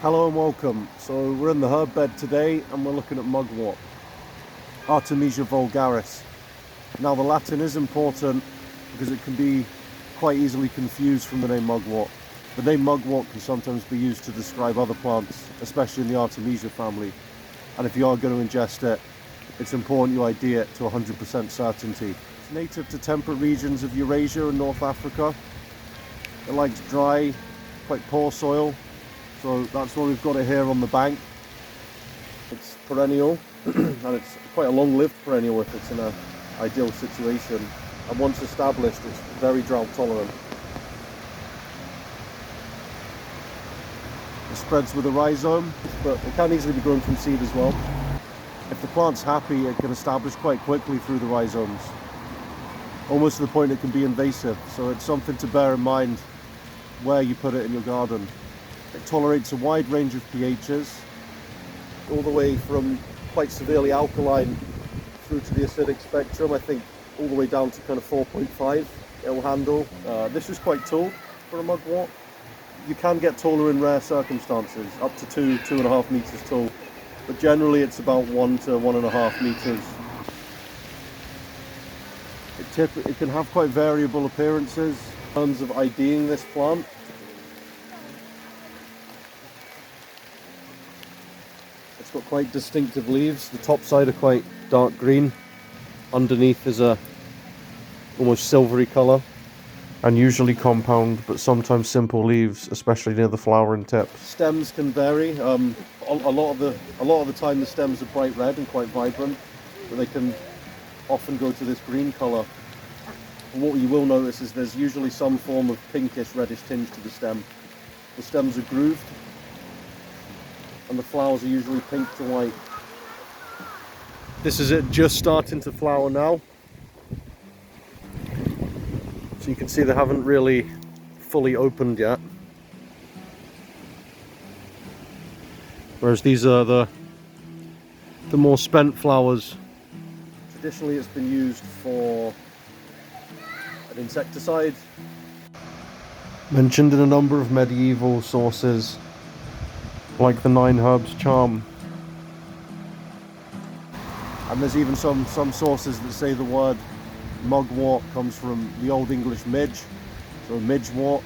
Hello and welcome. So we're in the herb bed today and we're looking at mugwort, Artemisia vulgaris. Now the Latin is important because it can be quite easily confused from the name mugwort. The name mugwort can sometimes be used to describe other plants, especially in the Artemisia family. And if you are going to ingest it, it's important you ID it to 100% certainty. It's native to temperate regions of Eurasia and North Africa. It likes dry, quite poor soil. So that's why we've got it here on the bank. It's perennial and it's quite a long-lived perennial if it's in an ideal situation. And once established, it's very drought tolerant. It spreads with a rhizome, but it can easily be grown from seed as well. If the plant's happy, it can establish quite quickly through the rhizomes, almost to the point it can be invasive. So it's something to bear in mind where you put it in your garden. It tolerates a wide range of pHs, all the way from quite severely alkaline through to the acidic spectrum. I think all the way down to kind of 4.5 it will handle. This is quite tall for a mugwort. You can get taller in rare circumstances, up to 2.5 meters tall, but generally it's about 1 to 1.5 meters. It can have quite variable appearances in terms of IDing this plant. It's got quite distinctive leaves. The top side are quite dark green. Underneath is a almost silvery colour. And usually compound, but sometimes simple leaves, especially near the flowering tip. Stems can vary. A lot of the time the stems are bright red and quite vibrant, but they can often go to this green colour. And what you will notice is there's usually some form of pinkish reddish tinge to the stem. The stems are grooved, and the flowers are usually pink to white. This is it just starting to flower now. So you can see they haven't really fully opened yet. Whereas these are the more spent flowers. Traditionally it's been used for an insecticide. Mentioned in a number of medieval sources, like the 9 Herbs charm. And there's even some sources that say the word mugwort comes from the Old English midge, so midgewort.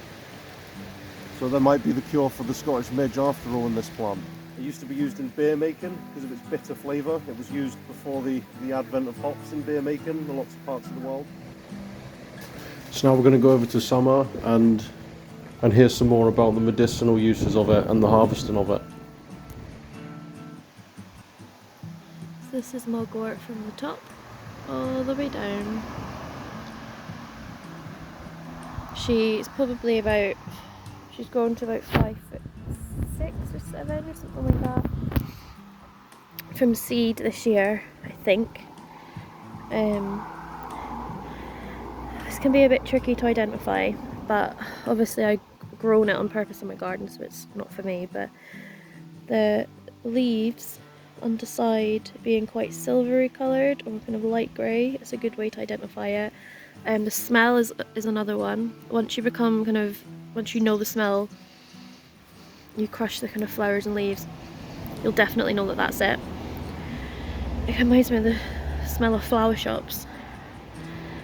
So there might be the cure for the Scottish midge after all in this plant. It used to be used in beer making because of its bitter flavour. It was used before the advent of hops in beer making in lots of parts of the world. So now we're going to go over to summer and hear some more about the medicinal uses of it and the harvesting of it. This is mugwort from the top all the way down. She's probably she's grown to about 5'6" or 7 or something like that. From seed this year, I think. This can be a bit tricky to identify, but obviously I've grown it on purpose in my garden, so it's not for me. But the leaves on the side being quite silvery coloured or kind of light grey, it's a good way to identify it. The smell is another one. Once you know the smell, you crush the kind of flowers and leaves, you'll definitely know that that's it. It reminds me of the smell of flower shops.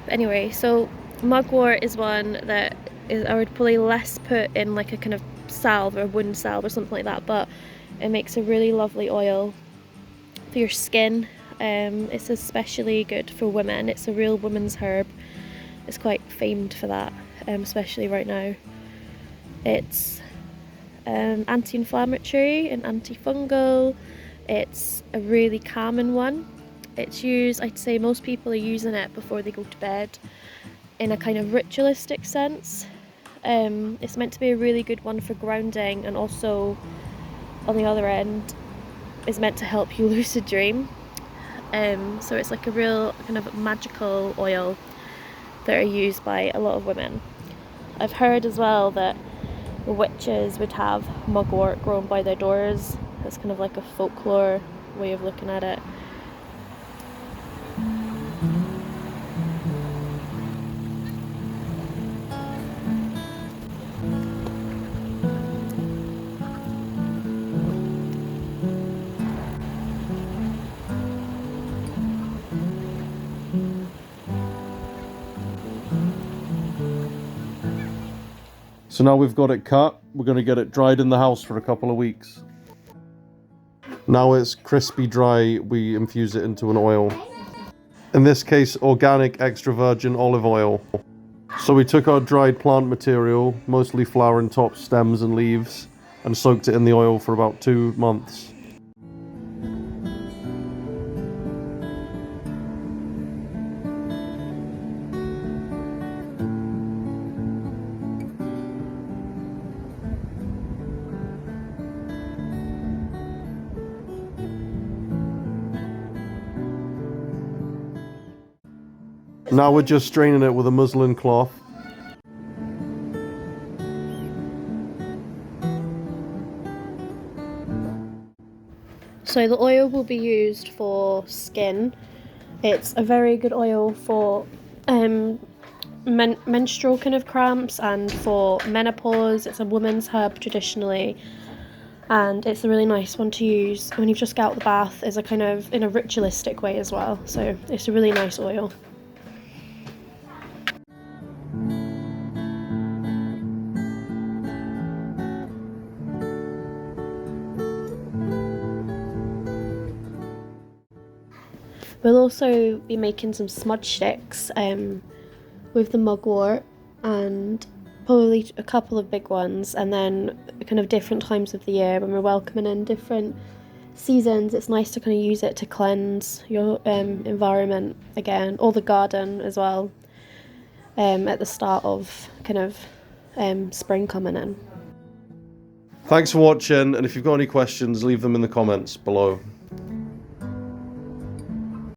But anyway, so mugwort is one that I would probably less put in like a kind of salve or a wooden salve or something like that, but it makes a really lovely oil for your skin. It's especially good for women. It's a real woman's herb. It's quite famed for that, especially right now. It's anti-inflammatory and antifungal. It's a really calming one. It's used, I'd say most people are using it before they go to bed in a kind of ritualistic sense. It's meant to be a really good one for grounding, and also on the other end is meant to help you lucid dream. So it's like a real kind of magical oil that are used by a lot of women. I've heard as well that witches would have mugwort grown by their doors. It's kind of like a folklore way of looking at it. So now we've got it cut, we're going to get it dried in the house for a couple of weeks. Now it's crispy dry, we infuse it into an oil. In this case, organic extra virgin olive oil. So we took our dried plant material, mostly flowering tops, stems and leaves, and soaked it in the oil for about 2 months. Now we're just straining it with a muslin cloth. So the oil will be used for skin. It's a very good oil for menstrual kind of cramps and for menopause. It's a woman's herb traditionally, and it's a really nice one to use when you've just got out the bath as a kind of in a ritualistic way as well. So it's a really nice oil. We'll also be making some smudge sticks with the mugwort, and probably a couple of big ones, and then kind of different times of the year when we're welcoming in different seasons. It's nice to kind of use it to cleanse your environment again, or the garden as well, at the start of kind of spring coming in. Thanks for watching, and if you've got any questions, leave them in the comments below.